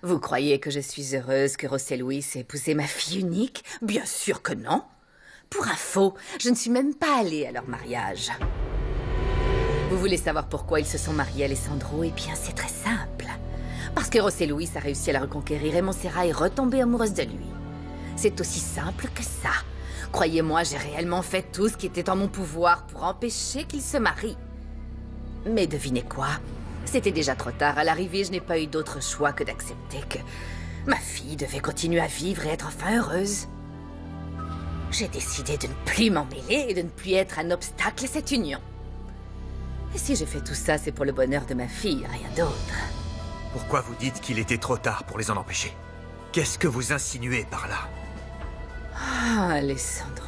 Vous croyez que je suis heureuse que José Luis ait épousé ma fille unique? Bien sûr que non. Pour info, je ne suis même pas allée à leur mariage. Vous voulez savoir pourquoi ils se sont mariés, Alessandro? Eh bien, c'est très simple. Parce que José Luis a réussi à la reconquérir et Montserrat est retombée amoureuse de lui. C'est aussi simple que ça. Croyez-moi, j'ai réellement fait tout ce qui était en mon pouvoir pour empêcher qu'ils se marient. Mais devinez quoi? C'était déjà trop tard. À l'arrivée, je n'ai pas eu d'autre choix que d'accepter que ma fille devait continuer à vivre et être enfin heureuse. J'ai décidé de ne plus m'en mêler et de ne plus être un obstacle à cette union. Et si j'ai fait tout ça, c'est pour le bonheur de ma fille, rien d'autre. Pourquoi vous dites qu'il était trop tard pour les en empêcher? Qu'est-ce que vous insinuez par là? Ah, Alessandro.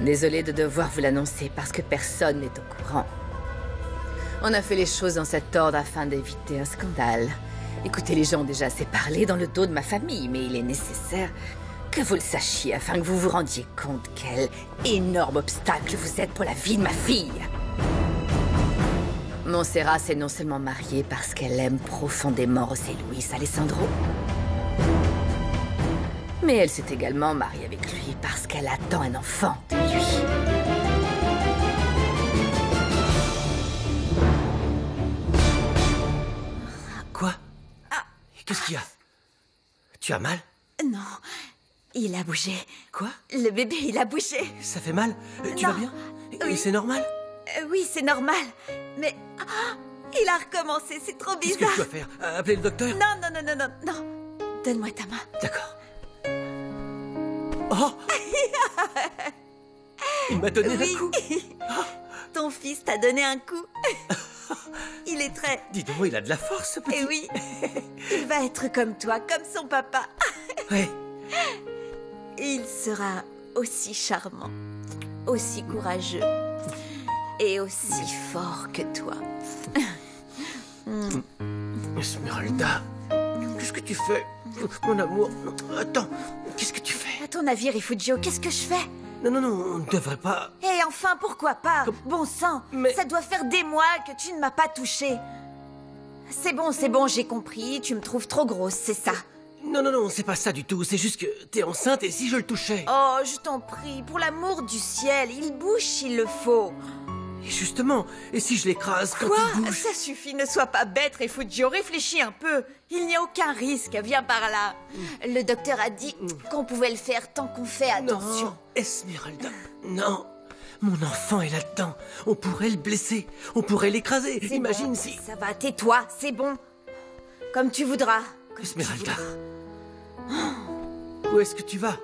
Désolée de devoir vous l'annoncer parce que personne n'est au courant. On a fait les choses dans cet ordre afin d'éviter un scandale. Écoutez, les gens ont déjà assez parlé dans le dos de ma famille, mais il est nécessaire que vous le sachiez afin que vous vous rendiez compte quel énorme obstacle vous êtes pour la vie de ma fille. Montserrat s'est non seulement mariée parce qu'elle aime profondément José Luis Alessandro, mais elle s'est également mariée avec lui parce qu'elle attend un enfant de lui. Quoi? Qu'est-ce qu'il y a? Tu as mal? Non, il a bougé. Quoi? Le bébé, il a bougé. Ça fait mal? Tu vas bien? Oui. Et c'est normal? Oui, c'est normal. Mais il a recommencé, c'est trop Qu'est-ce bizarre. que je dois faire? Appeler le docteur? Non, non, non, non, non, non. Donne-moi ta main. D'accord. Oh! Il m'a donné Oui. un coup. Ton fils t'a donné un coup. Il est très... Dis donc, il a de la force, ce petit. Eh oui, il va être comme toi, comme son papa. Ouais. Il sera aussi charmant, aussi courageux et aussi fort que toi. Esmeralda, qu'est-ce que tu fais? Mon amour, attends, qu'est-ce que tu fais? À ton avis, Rifugio, qu'est-ce que je fais? Non, non, non, on ne devrait pas... Et enfin, pourquoi pas? Bon sang, Mais- ça doit faire des mois que tu ne m'as pas touchée. C'est bon, j'ai compris. Tu me trouves trop grosse, c'est ça. Non, non, non, c'est pas ça du tout. C'est juste que t'es enceinte et si je le touchais... Oh, je t'en prie, pour l'amour du ciel, il bouge s'il le faut. Et justement, et si je l'écrase quand Quoi? il bouge? Ça suffit, ne sois pas bête, Refugio, réfléchis un peu. Il n'y a aucun risque, viens par là. Le docteur a dit qu'on pouvait le faire tant qu'on fait attention. Non, Esmeralda, non. Mon enfant est là-dedans. On pourrait le blesser. On pourrait l'écraser. C'est Imagine bon, si... Ça va, tais-toi, c'est bon. Comme tu voudras. Comme tu Esmeralda. voudras. Où est-ce que tu vas?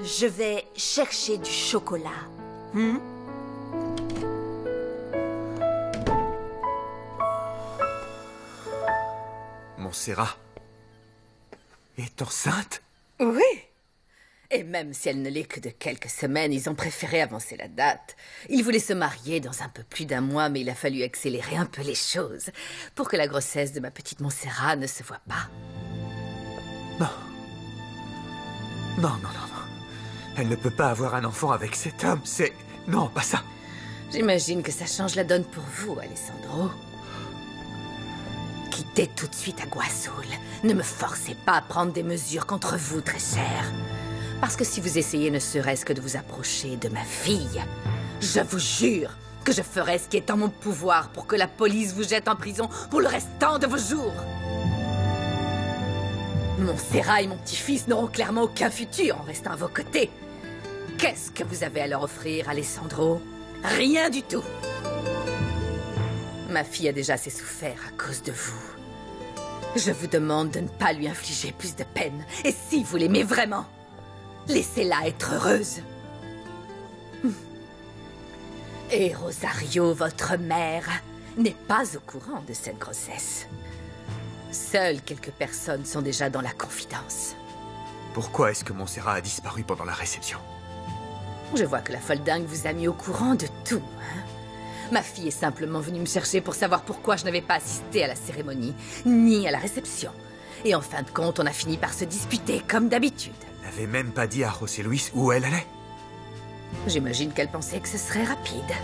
Je vais chercher du chocolat. Montserrat est enceinte? Oui. Et même si elle ne l'est que de quelques semaines, ils ont préféré avancer la date. Ils voulaient se marier dans un peu plus d'un mois, mais il a fallu accélérer un peu les choses pour que la grossesse de ma petite Montserrat ne se voie pas. Non. Non, non, non, non. Elle ne peut pas avoir un enfant avec cet homme, c'est... Non, pas ça. J'imagine que ça change la donne pour vous, Alessandro. Quittez tout de suite Agua Azul. Ne me forcez pas à prendre des mesures contre vous, très cher. Parce que si vous essayez ne serait-ce que de vous approcher de ma fille, je vous jure que je ferai ce qui est en mon pouvoir pour que la police vous jette en prison pour le restant de vos jours. Montserrat et mon petit-fils n'auront clairement aucun futur en restant à vos côtés. Qu'est-ce que vous avez à leur offrir, Alessandro? Rien du tout. Ma fille a déjà assez souffert à cause de vous. Je vous demande de ne pas lui infliger plus de peine. Et si vous l'aimez vraiment, laissez-la être heureuse. Et Rosario, votre mère, n'est pas au courant de cette grossesse. Seules quelques personnes sont déjà dans la confidence. Pourquoi est-ce que Montserrat a disparu pendant la réception? Je vois que la folle dingue vous a mis au courant de tout, hein? Ma fille est simplement venue me chercher pour savoir pourquoi je n'avais pas assisté à la cérémonie, ni à la réception. Et en fin de compte, on a fini par se disputer, comme d'habitude. Elle n'avait même pas dit à José Luis où elle allait. J'imagine qu'elle pensait que ce serait rapide.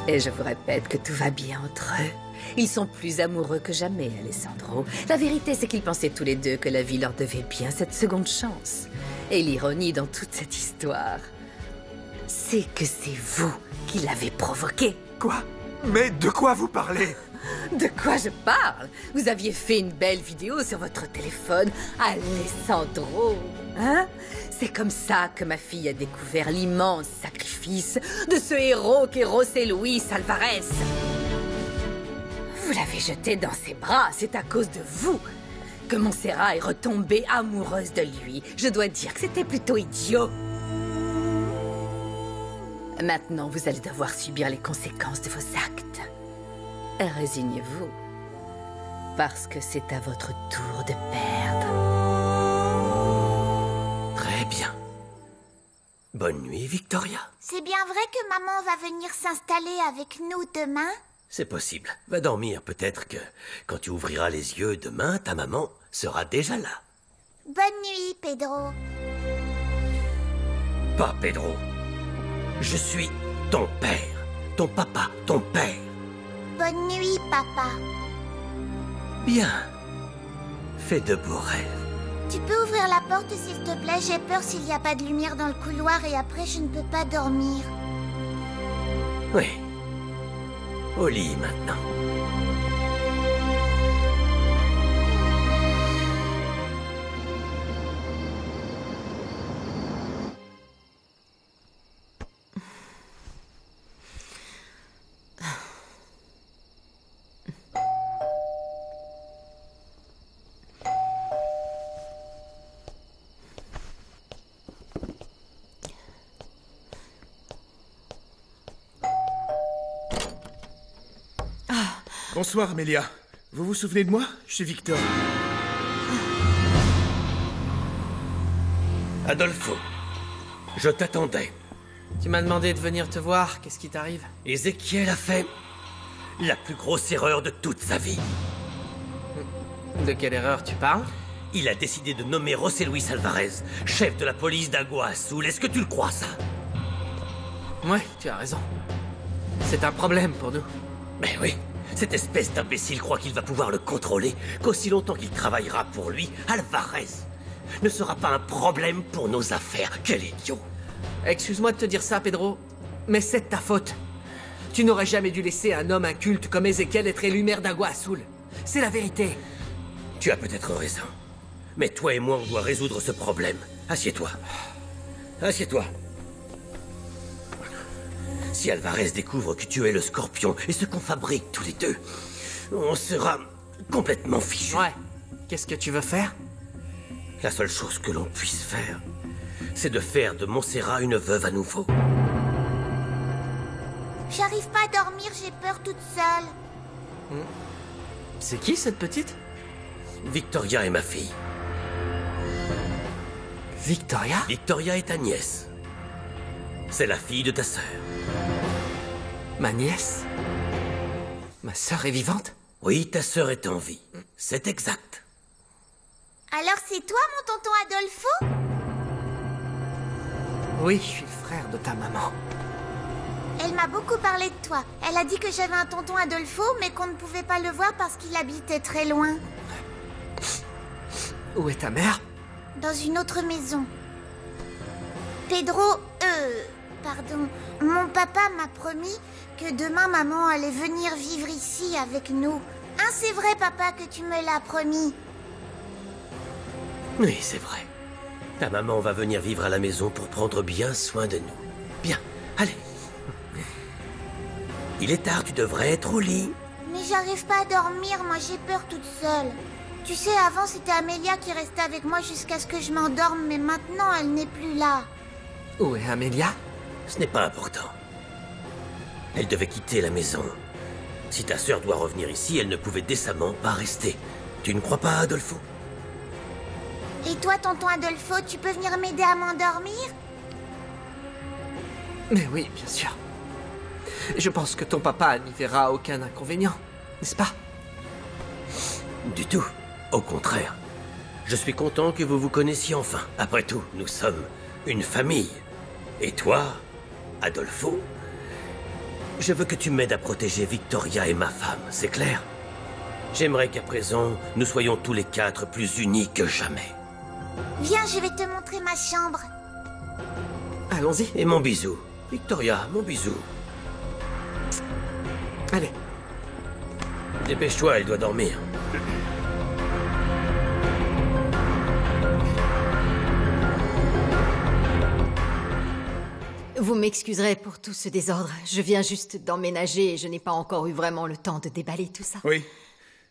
Et je vous répète que tout va bien entre eux. Ils sont plus amoureux que jamais, Alessandro. La vérité, c'est qu'ils pensaient tous les deux que la vie leur devait bien cette seconde chance. Et l'ironie dans toute cette histoire, c'est que c'est vous qui l'avez provoqué. Quoi? Mais de quoi vous parlez? De quoi je parle? Vous aviez fait une belle vidéo sur votre téléphone, Alessandro. Hein? C'est comme ça que ma fille a découvert l'immense sacrifice de ce héros qu'est José Luis Alvarez. Vous l'avez jeté dans ses bras, c'est à cause de vous que Montserrat est retombée amoureuse de lui. Je dois dire que c'était plutôt idiot. Maintenant, vous allez devoir subir les conséquences de vos actes. Résignez-vous, parce que c'est à votre tour de perdre. Très bien. Bonne nuit, Victoria. C'est bien vrai que maman va venir s'installer avec nous demain? C'est possible. Va dormir, peut-être que quand tu ouvriras les yeux demain, ta maman sera déjà là. Bonne nuit, Pedro. Pas Pedro. Je suis ton père. Ton papa, ton père. Bonne nuit, papa. Bien. Fais de beaux rêves. Tu peux ouvrir la porte, s'il te plaît? J'ai peur s'il n'y a pas de lumière dans le couloir et après je ne peux pas dormir. Oui. Au lit maintenant. Bonsoir, Amélia. Vous vous souvenez de moi? Je suis Victor. Adolfo, je t'attendais. Tu m'as demandé de venir te voir, qu'est-ce qui t'arrive? Ézéchiel a fait la plus grosse erreur de toute sa vie. De quelle erreur tu parles? Il a décidé de nommer José Luis Alvarez, chef de la police d'Agua Azul. Est-ce que tu le crois, ça? Ouais, tu as raison. C'est un problème pour nous. Mais oui, cette espèce d'imbécile croit qu'il va pouvoir le contrôler, qu'aussi longtemps qu'il travaillera pour lui, Alvarez ne sera pas un problème pour nos affaires. Quel idiot! Excuse-moi de te dire ça, Pedro, mais c'est de ta faute. Tu n'aurais jamais dû laisser un homme inculte comme Ézéchiel être élu maire d'Agua Azul. C'est la vérité. Tu as peut-être raison. Mais toi et moi, on doit résoudre ce problème. Assieds-toi. Assieds-toi. Si Alvarez découvre que tu es le Scorpion et ce qu'on fabrique tous les deux, on sera complètement fichus. Ouais. Qu'est-ce que tu veux faire? La seule chose que l'on puisse faire, c'est de faire de Montserrat une veuve à nouveau. J'arrive pas à dormir, j'ai peur toute seule. C'est qui cette petite? Victoria est ma fille. Victoria? Victoria est ta nièce. C'est la fille de ta sœur. Ma nièce? Ma sœur est vivante? Oui, ta sœur est en vie. C'est exact. Alors c'est toi, mon tonton Adolfo? Oui, je suis le frère de ta maman. Elle m'a beaucoup parlé de toi. Elle a dit que j'avais un tonton Adolfo, mais qu'on ne pouvait pas le voir parce qu'il habitait très loin. Où est ta mère? Dans une autre maison. Pedro, pardon. Mon papa m'a promis que demain maman allait venir vivre ici avec nous. Hein, c'est vrai, papa, que tu me l'as promis. Oui, c'est vrai. Ta maman va venir vivre à la maison pour prendre bien soin de nous. Bien, allez. Il est tard, tu devrais être au lit. Mais j'arrive pas à dormir, moi j'ai peur toute seule. Tu sais, avant c'était Amélia qui restait avec moi jusqu'à ce que je m'endorme, mais maintenant elle n'est plus là. Où est Amélia? Ce n'est pas important. Elle devait quitter la maison. Si ta sœur doit revenir ici, elle ne pouvait décemment pas rester. Tu ne crois pas, Adolfo? Et toi, tonton Adolfo, tu peux venir m'aider à m'endormir? Mais oui, bien sûr. Je pense que ton papa n'y verra aucun inconvénient, n'est-ce pas? Du tout. Au contraire. Je suis content que vous vous connaissiez enfin. Après tout, nous sommes une famille. Et toi, Adolfo, Je veux que tu m'aides à protéger Victoria et ma femme, c'est clair? J'aimerais qu'à présent, nous soyons tous les quatre plus unis que jamais. Viens, je vais te montrer ma chambre. Allons-y. Et mon bisou. Victoria, mon bisou. Allez. Dépêche-toi, elle doit dormir. Vous m'excuserez pour tout ce désordre. Je viens juste d'emménager et je n'ai pas encore eu vraiment le temps de déballer tout ça. Oui.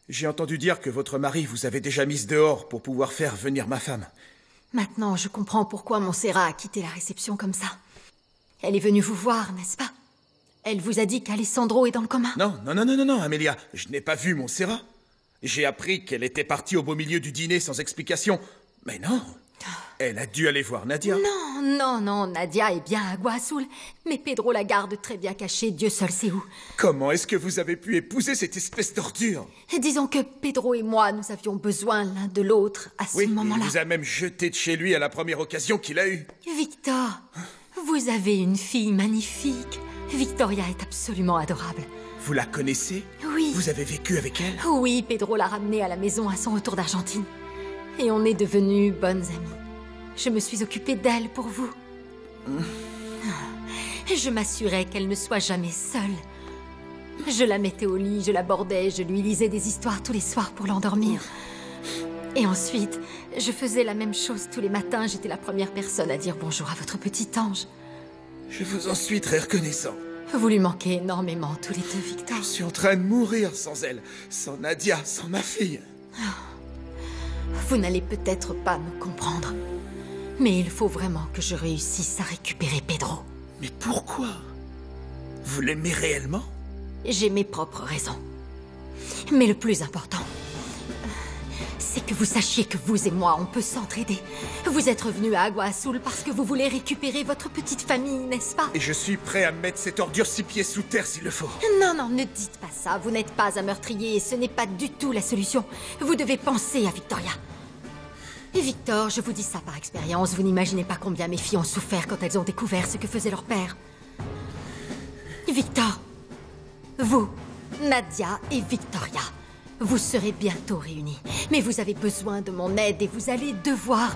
J'ai entendu dire que votre mari vous avait déjà mise dehors pour pouvoir faire venir ma femme. Maintenant, je comprends pourquoi Montserrat a quitté la réception comme ça. Elle est venue vous voir, n'est-ce pas? Elle vous a dit qu'Alessandro est dans le coma? Non, Amélia. Je n'ai pas vu Montserrat. J'ai appris qu'elle était partie au beau milieu du dîner sans explication. Mais non. Elle a dû aller voir Nadia. Non, Nadia est bien à Agua Azul. Mais Pedro la garde très bien cachée, Dieu seul sait où. Comment est-ce que vous avez pu épouser cette espèce d'ordure? Disons que Pedro et moi, nous avions besoin l'un de l'autre à ce moment-là. Il vous a même jeté de chez lui à la première occasion qu'il a eue. Victor, vous avez une fille magnifique. Victoria est absolument adorable. Vous la connaissez? Oui. Vous avez vécu avec elle? Oui, Pedro l'a ramenée à la maison à son retour d'Argentine. Et on est devenus bonnes amies. Je me suis occupée d'elle pour vous. Je m'assurais qu'elle ne soit jamais seule. Je la mettais au lit, je la bordais, je lui lisais des histoires tous les soirs pour l'endormir. Et ensuite, je faisais la même chose tous les matins. J'étais la première personne à dire bonjour à votre petit ange. Je vous en suis très reconnaissant. Vous lui manquez énormément, tous les deux, Victor. Je suis en train de mourir sans elle, sans Nadia, sans ma fille. Vous n'allez peut-être pas me comprendre, mais il faut vraiment que je réussisse à récupérer Pedro. Mais pourquoi? Vous l'aimez réellement? J'ai mes propres raisons. Mais le plus important, c'est que vous sachiez que vous et moi, on peut s'entraider. Vous êtes revenus à Agua Azul parce que vous voulez récupérer votre petite famille, n'est-ce pas? Et je suis prêt à mettre cette ordure 6 pieds sous terre s'il le faut. Non, ne dites pas ça. Vous n'êtes pas un meurtrier et ce n'est pas du tout la solution. Vous devez penser à Victoria. Et Victor, je vous dis ça par expérience. Vous n'imaginez pas combien mes filles ont souffert quand elles ont découvert ce que faisait leur père. Victor, vous, Nadia et Victoria, vous serez bientôt réunis. Mais vous avez besoin de mon aide et vous allez devoir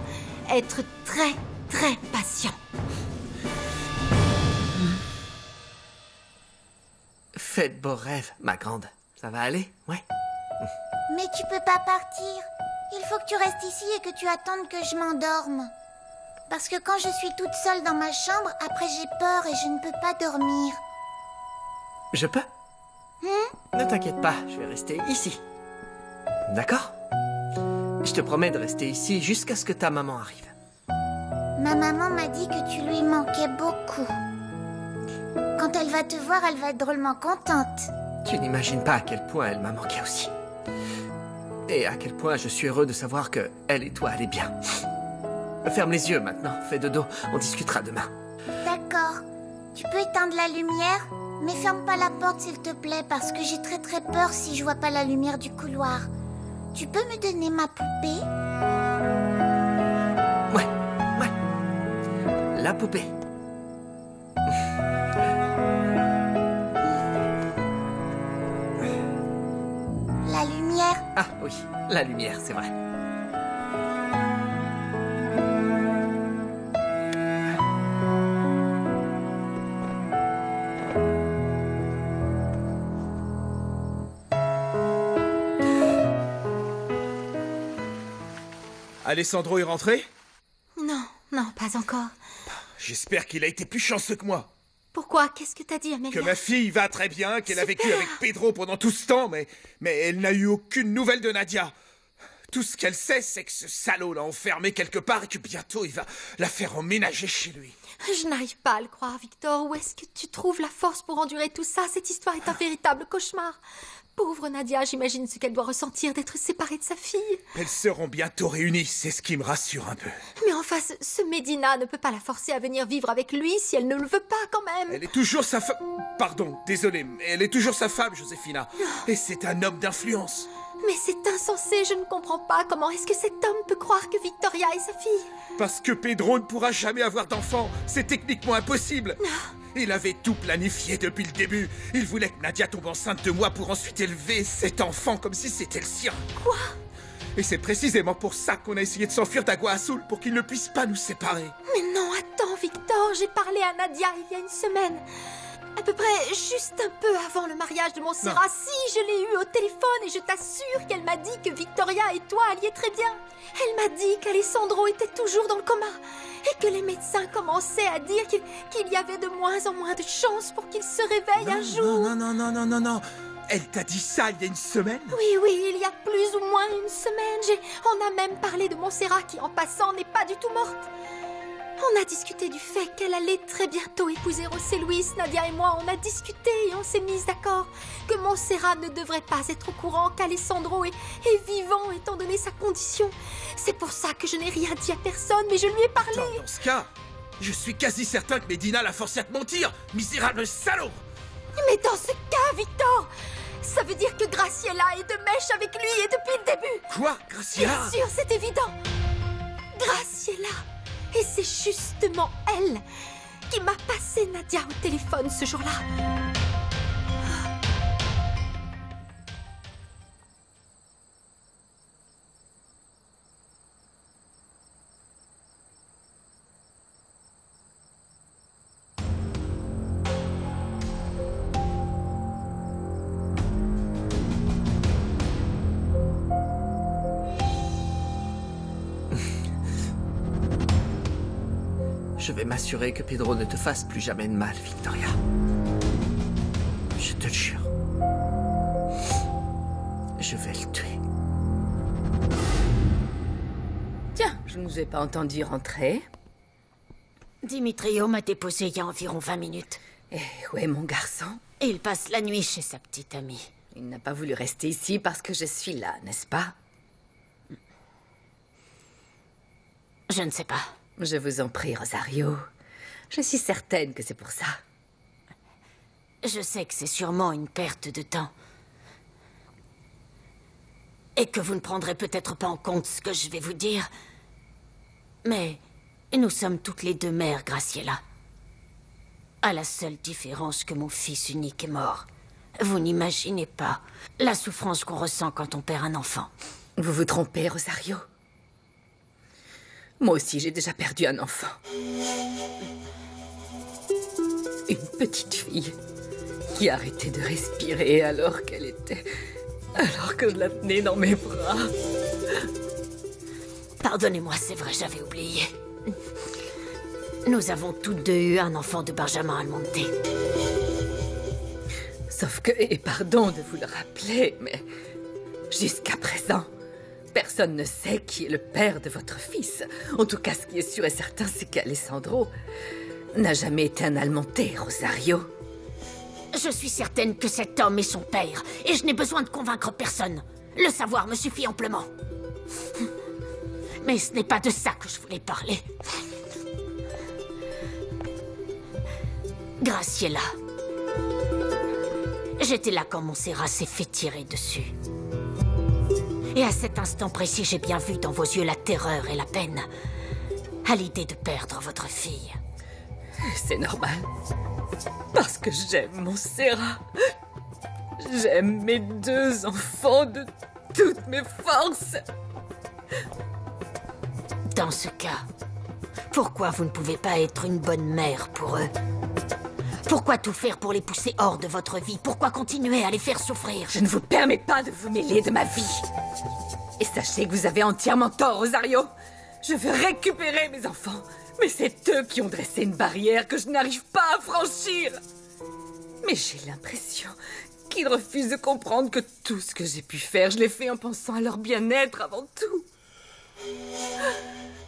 être très, très patient. Faites beaux rêves, ma grande. Ça va aller? Ouais. Mais tu peux pas partir. Il faut que tu restes ici et que tu attendes que je m'endorme. Parce que quand je suis toute seule dans ma chambre, après j'ai peur et je ne peux pas dormir. Je peux? Ne t'inquiète pas, je vais rester ici. D'accord? Je te promets de rester ici jusqu'à ce que ta maman arrive. Ma maman m'a dit que tu lui manquais beaucoup. Quand elle va te voir, elle va être drôlement contente. Tu n'imagines pas à quel point elle m'a manqué aussi. Et à quel point je suis heureux de savoir que elle et toi allez bien. Ferme les yeux maintenant, fais dodo, on discutera demain. D'accord. Tu peux éteindre la lumière? Mais ferme pas la porte s'il te plaît, parce que j'ai très très peur si je vois pas la lumière du couloir. Tu peux me donner ma poupée? Ouais. La poupée. La lumière? Ah oui, la lumière, c'est vrai. Alessandro est rentré? Non, pas encore. J'espère qu'il a été plus chanceux que moi. Pourquoi? Qu'est-ce que t'as dit, Amélia? Que ma fille va très bien, qu'elle a vécu Super. avec Pedro pendant tout ce temps, mais elle n'a eu aucune nouvelle de Nadia. Tout ce qu'elle sait, c'est que ce salaud l'a enfermée quelque part et que bientôt il va la faire emménager chez lui. Je n'arrive pas à le croire, Victor. Où est-ce que tu trouves la force pour endurer tout ça? Cette histoire est un véritable cauchemar. Pauvre Nadia, j'imagine ce qu'elle doit ressentir d'être séparée de sa fille. Elles seront bientôt réunies, c'est ce qui me rassure un peu. Mais enfin, ce Medina ne peut pas la forcer à venir vivre avec lui si elle ne le veut pas quand même. Elle est toujours sa femme... Pardon, désolé, mais elle est toujours sa femme, Josefina. Et c'est un homme d'influence. Mais c'est insensé, je ne comprends pas. Comment est-ce que cet homme peut croire que Victoria est sa fille? Parce que Pedro ne pourra jamais avoir d'enfant. C'est techniquement impossible. Il avait tout planifié depuis le début. Il voulait que Nadia tombe enceinte de moi pour ensuite élever cet enfant comme si c'était le sien. Quoi? Et c'est précisément pour ça qu'on a essayé de s'enfuir d'Agua Azul, pour qu'il ne puisse pas nous séparer. Mais non, attends, Victor, j'ai parlé à Nadia il y a une semaine. À peu près juste un peu avant le mariage de Montserrat. Si, je l'ai eu au téléphone et je t'assure qu'elle m'a dit que Victoria et toi alliez très bien. Elle m'a dit qu'Alessandro était toujours dans le coma et que les médecins commençaient à dire qu'il y avait de moins en moins de chances pour qu'il se réveille un jour. Non. Elle t'a dit ça il y a une semaine? Oui, il y a plus ou moins une semaine. On a même parlé de Montserrat qui, en passant, n'est pas du tout morte. On a discuté du fait qu'elle allait très bientôt épouser José Luis. Nadia et moi, on a discuté et on s'est mis d'accord que Montserrat ne devrait pas être au courant qu'Alessandro est vivant étant donné sa condition. C'est pour ça que je n'ai rien dit à personne, mais je lui ai parlé. Dans ce cas, je suis quasi certain que Medina l'a forcé à te mentir, misérable salaud! Mais dans ce cas, Victor, ça veut dire que Graciela est de mèche avec lui et depuis le début. Quoi, Graciela? Bien sûr, c'est évident. Graciela. Et c'est justement elle qui m'a passé Nadia au téléphone ce jour-là. Je vais m'assurer que Pedro ne te fasse plus jamais de mal, Victoria. Je te le jure. Je vais le tuer. Tiens, je ne vous ai pas entendu rentrer. Dimitrio m'a déposé il y a environ 20 minutes. Eh, où est mon garçon? Il passe la nuit chez sa petite amie. Il n'a pas voulu rester ici parce que je suis là, n'est-ce pas? Je ne sais pas. Je vous en prie, Rosario. Je suis certaine que c'est pour ça. Je sais que c'est sûrement une perte de temps. Et que vous ne prendrez peut-être pas en compte ce que je vais vous dire. Mais nous sommes toutes les deux mères, Graciela. À la seule différence que mon fils unique est mort. Vous n'imaginez pas la souffrance qu'on ressent quand on perd un enfant. Vous vous trompez, Rosario. Moi aussi, j'ai déjà perdu un enfant. Une petite fille qui a arrêté de respirer alors que je la tenais dans mes bras. Pardonnez-moi, c'est vrai, j'avais oublié. Nous avons toutes deux eu un enfant de Benjamin Almonte. Sauf que, et pardon de vous le rappeler, mais jusqu'à présent, personne ne sait qui est le père de votre fils. En tout cas, ce qui est sûr et certain, c'est qu'Alessandro n'a jamais été un Almonte, Rosario. Je suis certaine que cet homme est son père, et je n'ai besoin de convaincre personne. Le savoir me suffit amplement. Mais ce n'est pas de ça que je voulais parler. Graciela. J'étais là quand Montserrat s'est fait tirer dessus. Et à cet instant précis, j'ai bien vu dans vos yeux la terreur et la peine à l'idée de perdre votre fille. C'est normal. Parce que j'aime Montserrat. J'aime mes deux enfants de toutes mes forces. Dans ce cas, pourquoi vous ne pouvez pas être une bonne mère pour eux? Pourquoi tout faire pour les pousser hors de votre vie? Pourquoi continuer à les faire souffrir? Je ne vous permets pas de vous mêler de ma vie. Et sachez que vous avez entièrement tort, Rosario. Je veux récupérer mes enfants. Mais c'est eux qui ont dressé une barrière que je n'arrive pas à franchir. Mais j'ai l'impression qu'ils refusent de comprendre que tout ce que j'ai pu faire, je l'ai fait en pensant à leur bien-être avant tout.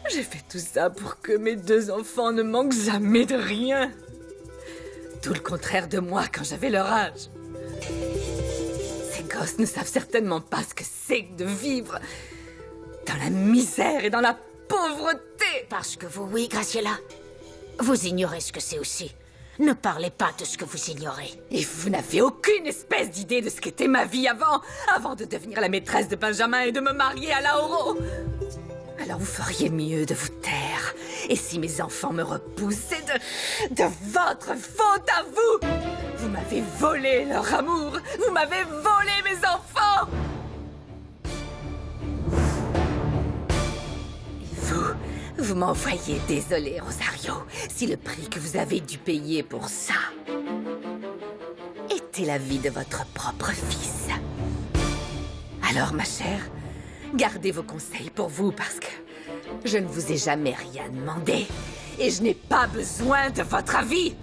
J'ai fait tout ça pour que mes deux enfants ne manquent jamais de rien. Tout le contraire de moi quand j'avais leur âge. Ces gosses ne savent certainement pas ce que c'est que de vivre dans la misère et dans la pauvreté. Parce que vous, oui, Graciela. Vous ignorez ce que c'est aussi. Ne parlez pas de ce que vous ignorez. Et vous n'avez aucune espèce d'idée de ce qu'était ma vie avant de devenir la maîtresse de Benjamin et de me marier à Lauro. Alors vous feriez mieux de vous taire Et si mes enfants me repoussent, c'est de votre faute à vous. Vous m'avez volé leur amour. Vous m'avez volé mes enfants. Et vous m'envoyez désolé, Rosario, si le prix que vous avez dû payer pour ça était la vie de votre propre fils. Alors, ma chère, gardez vos conseils pour vous parce que je ne vous ai jamais rien demandé et je n'ai pas besoin de votre avis.